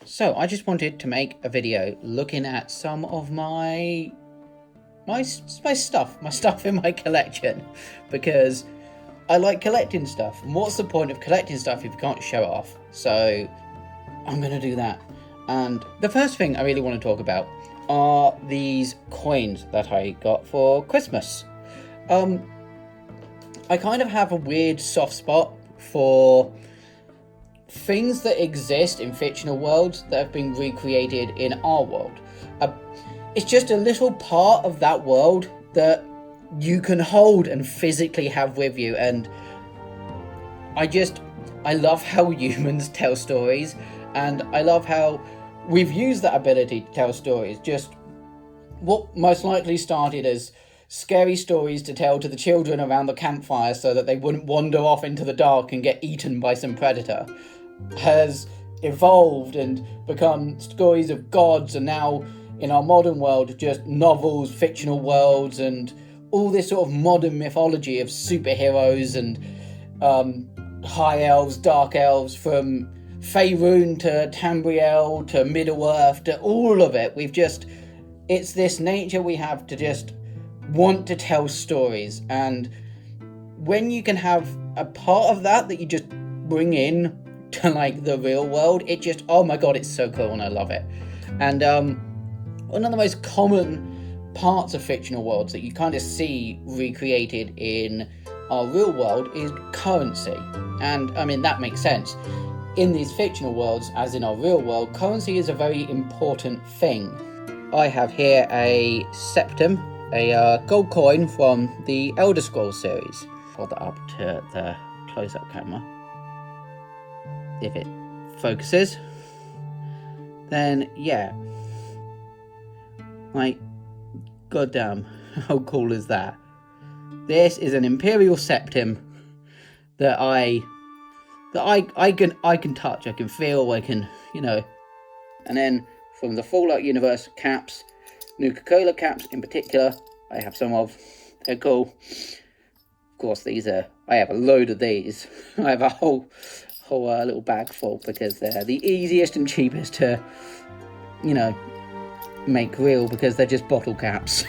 So I just wanted to make a video looking at some of my stuff in my collection, because I like collecting stuff, and what's the point of collecting stuff if you can't show it off? So I'm gonna do that. And the first thing I really want to talk about are these coins that I got for Christmas. I kind of have a weird soft spot for things that exist in fictional worlds that have been recreated in our world. It's just a little part of that world that you can hold and physically have with you, and I love how humans tell stories, and I love how we've used that ability to tell stories. Just what most likely started as scary stories to tell to the children around the campfire so that they wouldn't wander off into the dark and get eaten by some predator, has evolved and become stories of gods, and now in our modern world just novels, fictional worlds, and all this sort of modern mythology of superheroes and high elves, dark elves, from Faerûn to Tamriel to Middle-earth to all of it. It's this nature we have to just want to tell stories, and when you can have a part of that you just bring in to like the real world, it just, oh my god, it's so cool and I love it. And one of the most common parts of fictional worlds that you kind of see recreated in our real world is currency. And I mean, that makes sense. In these fictional worlds, as in our real world, currency is a very important thing. I have here a septim, a gold coin from the Elder Scrolls series. Hold that up to the close-up camera. If it focuses, then yeah. Like, goddamn, how cool is that? This is an Imperial septim that I can touch, I can feel, I can, And then from the Fallout universe, caps, Nuka-Cola caps in particular, I have some of. They're cool. Of course, I have a load of these. I have a whole little bag full, because they're the easiest and cheapest to, make real, because they're just bottle caps.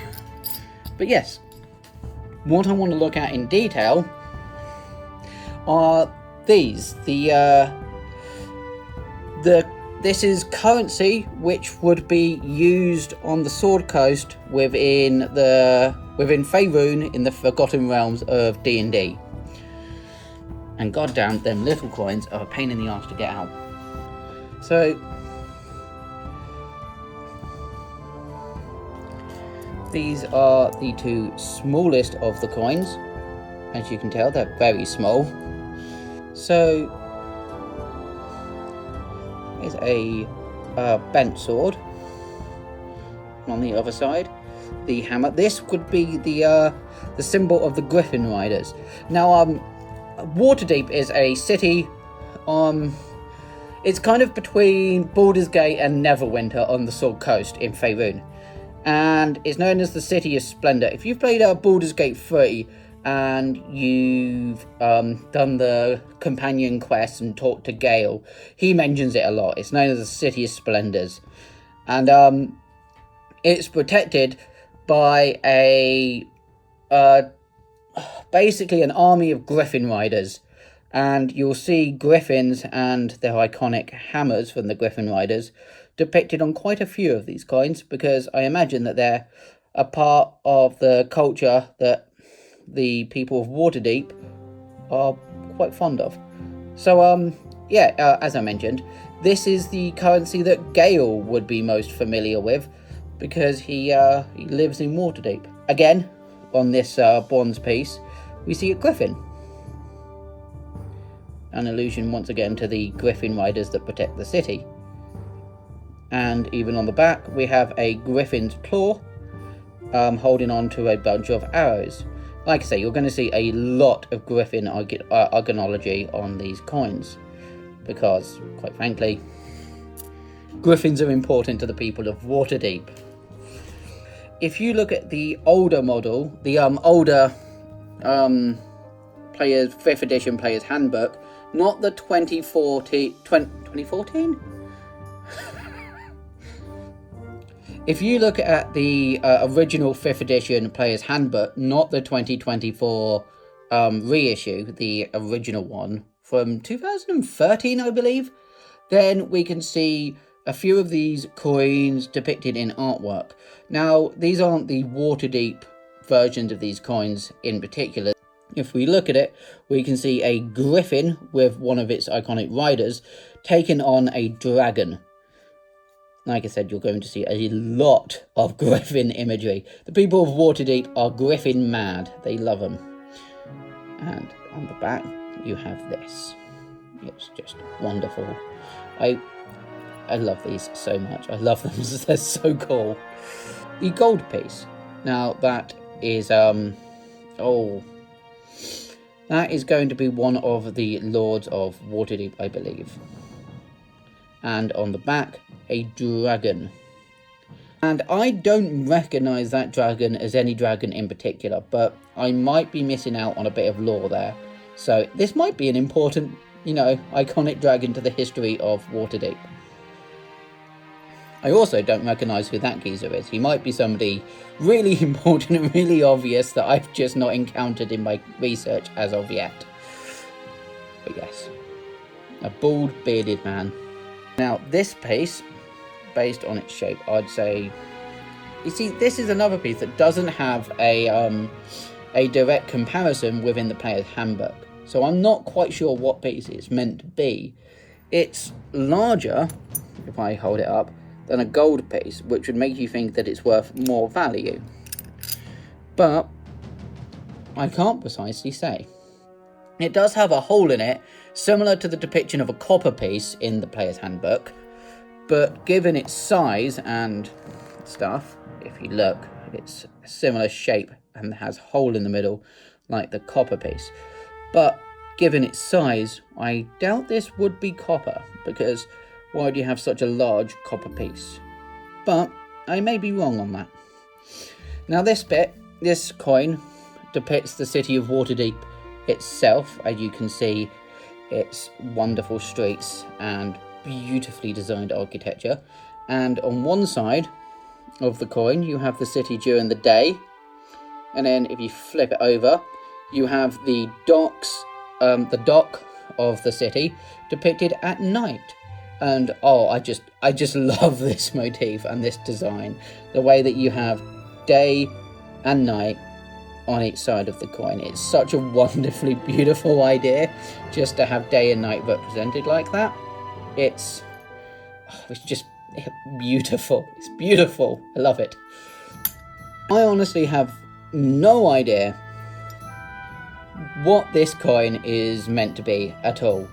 But yes, what I want to look at in detail are these. This is currency which would be used on the Sword Coast within Faerûn in the Forgotten Realms of D&D. And goddamn, them little coins are a pain in the arse to get out. So these are the two smallest of the coins. As you can tell, they're very small. So here's a bent sword. On the other side, the hammer. This would be the symbol of the Griffin Riders. Now, Waterdeep is a city. It's kind of between Baldur's Gate and Neverwinter on the Sword Coast in Faerûn, and it's known as the City of Splendor. If you've played Baldur's Gate 3 and you've done the companion quest and talked to Gale, he mentions it a lot. It's known as the City of Splendors, and it's protected by basically an army of Griffin Riders, and you'll see griffins and their iconic hammers from the Griffin Riders depicted on quite a few of these coins, because I imagine that they're a part of the culture that the people of Waterdeep are quite fond of. So as I mentioned, this is the currency that Gale would be most familiar with, because he lives in Waterdeep. Again, on this bronze piece, we see a griffin. An allusion once again to the Griffin Riders that protect the city. And even on the back, we have a griffin's claw holding on to a bunch of arrows. Like I say, you're going to see a lot of griffin iconology on these coins, because, quite frankly, griffins are important to the people of Waterdeep. If you look at the older model, the older players 5th edition player's handbook, not the 2014 If you look at the original 5th edition Player's Handbook, not the 2024 reissue, the original one from 2013, I believe, then we can see a few of these coins depicted in artwork. Now, these aren't the Waterdeep versions of these coins in particular. If we look at it, we can see a griffin with one of its iconic riders taking on a dragon. Like I said, you're going to see a lot of griffin imagery. The people of Waterdeep are griffin mad. They love them. And on the back, you have this. It's just wonderful. I love these so much. I love them. They're so cool. The gold piece. Now, that is, that is going to be one of the Lords of Waterdeep, I believe. And on the back, a dragon. And I don't recognise that dragon as any dragon in particular, but I might be missing out on a bit of lore there. So this might be an important, iconic dragon to the history of Waterdeep. I also don't recognise who that geezer is. He might be somebody really important and really obvious that I've just not encountered in my research as of yet. But yes, a bald, bearded man. Now, this piece, based on its shape, I'd say... You see, this is another piece that doesn't have a direct comparison within the Player's Handbook. So I'm not quite sure what piece it's meant to be. It's larger, if I hold it up, than a gold piece, which would make you think that it's worth more value. But I can't precisely say. It does have a hole in it, similar to the depiction of a copper piece in the Player's Handbook, but given its size and stuff, if you look, it's a similar shape and has a hole in the middle like the copper piece. But given its size, I doubt this would be copper, because why do you have such a large copper piece? But I may be wrong on that. Now this coin depicts the city of Waterdeep itself. As you can see, its wonderful streets and beautifully designed architecture. And on one side of the coin, you have the city during the day. And then if you flip it over, you have the docks, the dock of the city depicted at night. And I just love this motif and this design. The way that you have day and night on each side of the coin. It's such a wonderfully beautiful idea just to have day and night represented like that. It's just beautiful. It's beautiful. I love it. I honestly have no idea what this coin is meant to be at all,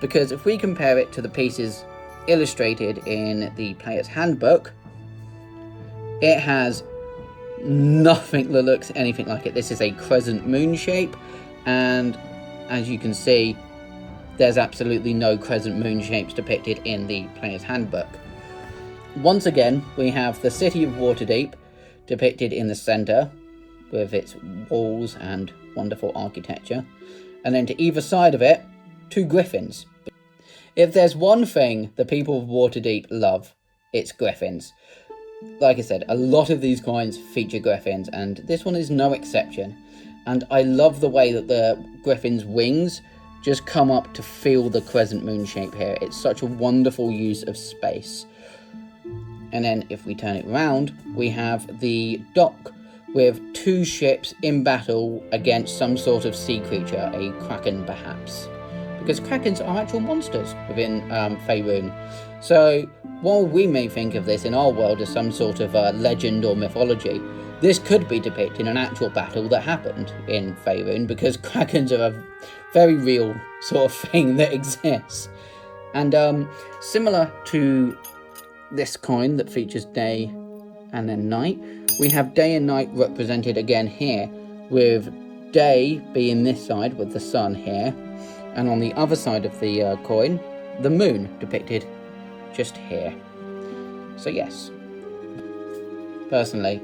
because if we compare it to the pieces illustrated in the Player's Handbook, it has nothing that looks anything like it. This is a crescent moon shape, and as you can see, there's absolutely no crescent moon shapes depicted in the Player's Handbook. Once again, we have the city of Waterdeep depicted in the centre with its walls and wonderful architecture, and then to either side of it, 2 griffins. If there's one thing the people of Waterdeep love, it's griffins. Like I said, a lot of these coins feature griffins, and this one is no exception. And I love the way that the griffin's wings just come up to feel the crescent moon shape here. It's such a wonderful use of space. And then if we turn it round, we have the dock with 2 ships in battle against some sort of sea creature, a kraken perhaps. Because krakens are actual monsters within Faerûn. So while we may think of this in our world as some sort of legend or mythology, this could be depicting an actual battle that happened in Faerûn, because krakens are a very real sort of thing that exists. And similar to this coin that features day and then night, we have day and night represented again here, with day being this side with the sun here, and on the other side of the coin, the moon depicted just here. So yes, personally,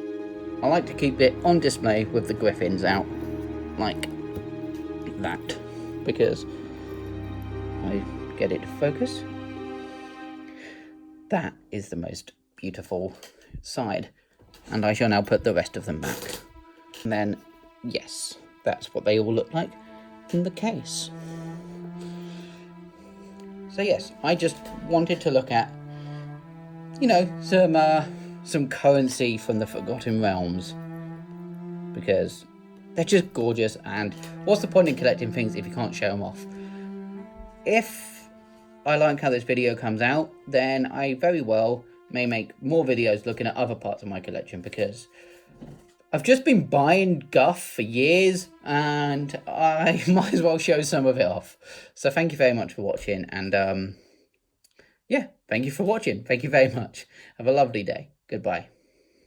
I like to keep it on display with the griffins out like that, because I get it to focus. That is the most beautiful side. And I shall now put the rest of them back. And then, yes, that's what they all look like in the case. So yes, I just wanted to look at, you know, some currency from the Forgotten Realms, because they're just gorgeous, and what's the point in collecting things if you can't show them off? If I like how this video comes out, then I very well may make more videos looking at other parts of my collection, because I've just been buying guff for years, and I might as well show some of it off. So thank you very much for watching, and yeah, thank you for watching. Thank you very much. Have a lovely day. Goodbye.